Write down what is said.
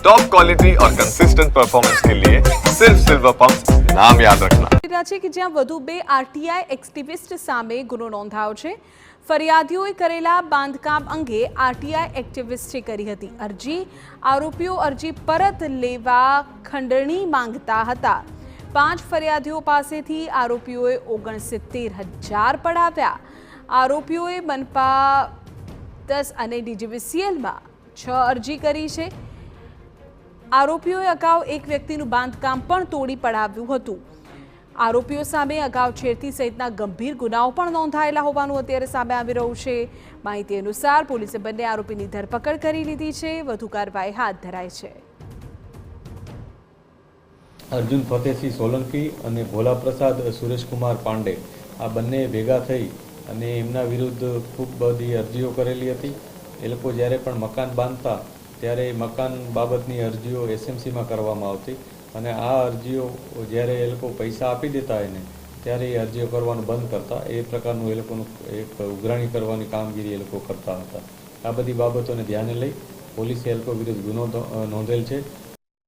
Top quality और consistent performance के लिए सिर्फ सिल्वर पंप नाम याद रखना છે કે જ્યાં વધુ 2 આરટીઆઈ એક્ટિવિસ્ટ સામે ગુનો નોંધાયો છે। ફરિયાદીઓએ કરેલા બાંધકામ અંગે આરટીઆઈ એક્ટિવિસ્ટે કરી હતી અરજી। આરોપીઓ અરજી પરત લેવા ખંડણી માંગતા હતા। 5 ફરિયાદીઓ પાસેથી આરોપીઓએ 69,000 પડાવ્યા। આરોપીઓએ મનપા 10 અને ડીજીવીસીએલમાં 6 અરજી કરી છે। આરોપીઓએ અગાઉ એક વ્યક્તિનું બાંધકામ પણ તોડી પડાવ્યું હતું। આરોપીઓ સામે અગાઉ છેડતી સહિતના ગંભીર ગુનાઓ પણ નોંધાયેલા હોવાનું અત્યારે સામે આવી રહ્યું છે। માહિતી અનુસાર પોલીસે બંને આરોપીની ધરપકડ કરી લીધી છે। વધુ કાર્યવાહી હાથ ધરાઈ છે। અર્જુન ફતેહસિંહ સોલંકી અને ભોલાપ્રસાદ સુરેશકુમાર પાંડે આ બંને ભેગા થઈ અને એમના વિરુદ્ધ ખૂબ બધી અરજીઓ કરેલી હતી। એ લોકો જ્યારે પણ મકાન બાંધતા ત્યારે મકાન બાબતની અરજીઓ એસએમસીમાં કરવામાં આવતી અને આ અરજીઓ જ્યારે એ લોકો પૈસા આપી દેતા એને ત્યારે એ અરજીઓ કરવાનું બંધ કરતા। એ પ્રકારનું એ લોકોનું એક ઉઘરાણી કરવાની કામગીરી એ લોકો કરતા હતા। આ બધી બાબતોને ધ્યાને લઈ પોલીસે એ લોકો વિરુદ્ધ ગુનો નોંધેલ છે।